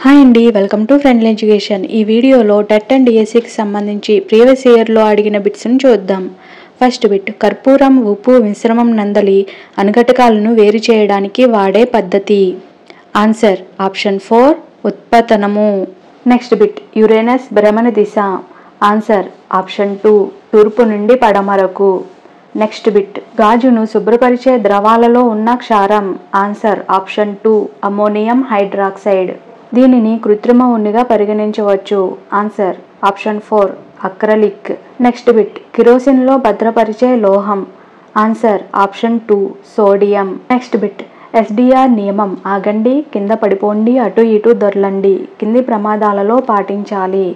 Hi అండి, welcome to friendly education. ఈ వీడియోలో టెట్ అండ్ డిఎస్సికి సంబంధించి ప్రీవియస్ ఇయర్లో అడిగిన బిట్స్ని చూద్దాం. ఫస్ట్ బిట్, కర్పూరం ఉప్పు మిశ్రమం నందలి అనుఘటకాలను వేరు చేయడానికి వాడే పద్ధతి. ఆన్సర్ ఆప్షన్ 4 ఉత్పతనము. నెక్స్ట్ బిట్, యురేనస్ భ్రమణ దిశ. ఆన్సర్ ఆప్షన్ 2 తూర్పు నుండి పడమరకు. నెక్స్ట్ బిట్, గాజును శుభ్రపరిచే ద్రవాలలో ఉన్న క్షారం. Answer option 2 ammonium hydroxide. దీనిని కృత్రిమ ఉన్నిగా పరిగణించవచ్చు. Answer option 4 acrylic. Next bit, కిరోసిన్లో భద్రపరిచే లోహం. Answer option 2 sodium. Next bit, SDR నియమం ఆగండి, కింద పడిపోండి, అటు ఇటు దొర్లండి కింది ప్రమాదాలలో పాటించాలి.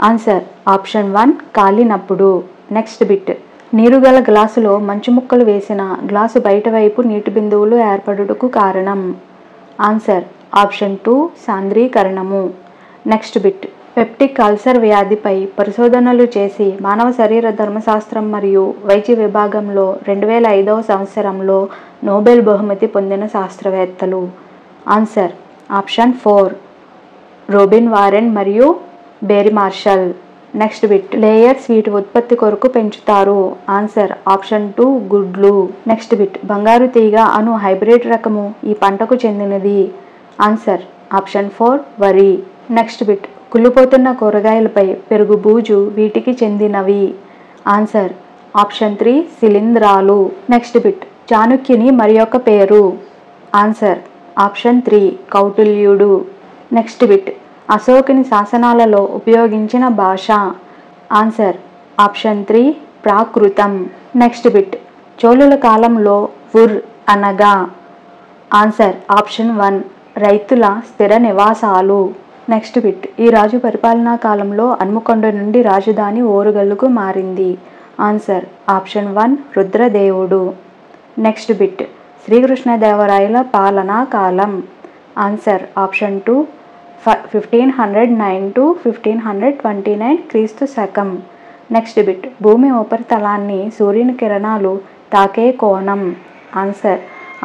Answer option 1 కాలినప్పుడు. నెక్స్ట్ బిట్, నీరు గల గ్లాసులో మంచు ముక్కలు వేసిన గ్లాసు బయట వైపు నీటి బిందువులు ఏర్పడుటకు కారణం. ఆన్సర్ ఆప్షన్ 2 సాంద్రీకరణము. నెక్స్ట్ బిట్, పెప్టిక్ అల్సర్ వ్యాధిపై పరిశోధనలు చేసి మానవ శరీర ధర్మశాస్త్రం మరియు వైద్య విభాగంలో 2005 సంవత్సరంలో నోబెల్ బహుమతి పొందిన శాస్త్రవేత్తలు. ఆన్సర్ ఆప్షన్ 4 రోబిన్ వారెన్ మరియు బేరీ మార్షల్. నెక్స్ట్ బిట్, లేయర్స్ వీటి ఉత్పత్తి కొరకు పెంచుతారు. ఆన్సర్ ఆప్షన్ 2 గుడ్లు. నెక్స్ట్ బిట్, బంగారు తీగ అను హైబ్రిడ్ రకము ఈ పంటకు చెందినది. ఆన్సర్ ఆప్షన్ 4 వరి. నెక్స్ట్ బిట్, కుళ్ళిపోతున్న కూరగాయలపై పెరుగు బూజు వీటికి చెందినవి. ఆన్సర్ ఆప్షన్ 3 శిలీంధ్రాలు. నెక్స్ట్ బిట్, చాణక్యుని మరి యొక్క పేరు. Answer option 3 కౌటిల్యుడు. నెక్స్ట్ బిట్, అశోకుని శాసనాలలో ఉపయోగించిన భాష. ఆన్సర్ ఆప్షన్ 3 ప్రాకృతం. నెక్స్ట్ బిట్, చోళుల కాలంలో ఊర్ అనగా. ఆన్సర్ ఆప్షన్ 1 రైతుల స్థిర నివాసాలు. నెక్స్ట్ బిట్, ఈ రాజు పరిపాలనా కాలంలో హన్మకొండ నుండి రాజధాని ఓరుగల్లుకు మారింది. Answer option 1 రుద్రదేవుడు. నెక్స్ట్ బిట్, శ్రీకృష్ణదేవరాయల పాలనా కాలం. ఆన్సర్ ఆప్షన్ 2 1509 to 1529 క్రీస్తు శకం. నెక్స్ట్ బిట్, భూమి ఉపరితలాన్ని సూర్యుని కిరణాలు తాకే కోణం. ఆన్సర్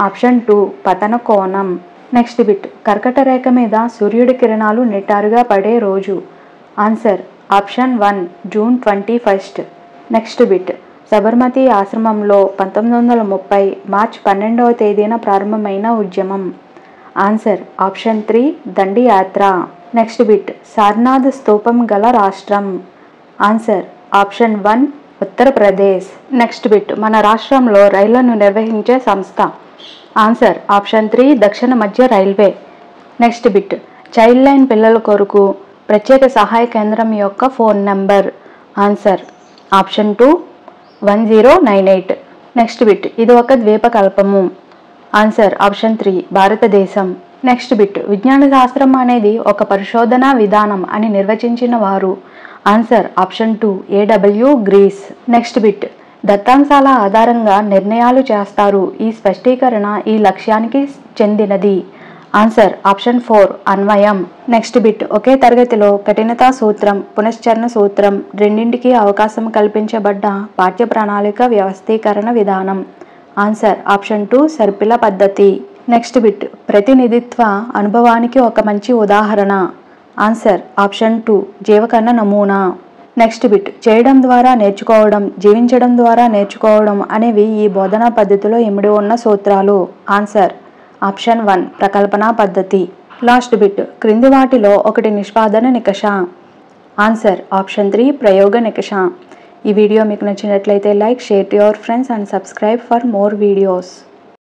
ఆప్షన్ 2 పతన కోణం. నెక్స్ట్ బిట్, కర్కట రేఖ మీద సూర్యుడి కిరణాలు నిటారుగా పడే రోజు. Answer option 1 June 21. Next bit, Sabarmati ఆశ్రమంలో 1930 మార్చి 12వ తేదీన ప్రారంభమైన ఉద్యమం. ఆన్సర్ ఆప్షన్ 3 దండి యాత్ర. నెక్స్ట్ బిట్, సారనాథ్ స్తూపం గల రాష్ట్రం. Answer option 1 Uttar Pradesh. Next bit, మన రాష్ట్రంలో రైళ్లను నిర్వహించే సంస్థ. ఆన్సర్ ఆప్షన్ 3 దక్షిణ మధ్య railway. Next bit, child line పిల్లల కొరకు ప్రత్యేక సహాయ కేంద్రం యొక్క phone number. Answer option 2 1098. Next bit, ఇది ఒక ద్వీపకల్పము. ఆన్సర్ ఆప్షన్ 3 భారతదేశం. నెక్స్ట్ బిట్, విజ్ఞాన శాస్త్రం అనేది ఒక పరిశోధనా విధానం అని నిర్వచించిన వారు. ఆన్సర్ ఆప్షన్ 2 AW గ్రీస్. నెక్స్ట్ బిట్, దత్తాంశాల ఆధారంగా నిర్ణయాలు చేస్తారు. ఈ స్పష్టీకరణ ఈ లక్ష్యానికి చెందినది. ఆన్సర్ ఆప్షన్ 4 అన్వయం. నెక్స్ట్ బిట్, ఒకే తరగతిలో కఠినతా సూత్రం పునశ్చరణ సూత్రం రెండింటికి అవకాశం కల్పించబడ్డ పాఠ్య ప్రణాళిక వ్యవస్థీకరణ విధానం. ఆన్సర్ ఆప్షన్ 2 సర్పిల పద్ధతి. నెక్స్ట్ బిట్, ప్రతినిధిత్వ అనుభవానికి ఒక మంచి ఉదాహరణ. ఆన్సర్ ఆప్షన్ 2 జీవకణ నమూనా. నెక్స్ట్ బిట్, చేయడం ద్వారా నేర్చుకోవడం, జీవించడం ద్వారా నేర్చుకోవడం అనేవి ఈ బోధనా పద్ధతిలో ఇమిడి ఉన్న సూత్రాలు. ఆన్సర్ ఆప్షన్ 1 ప్రకల్పన పద్ధతి. లాస్ట్ బిట్, క్రింది వాటిలో ఒకటి నిష్పాదన నికష. ఆన్సర్ ఆప్షన్ 3 ప్రయోగ నికష. ఈ వీడియో మీకు నచ్చినట్లయితే like, share to your friends and subscribe for more videos.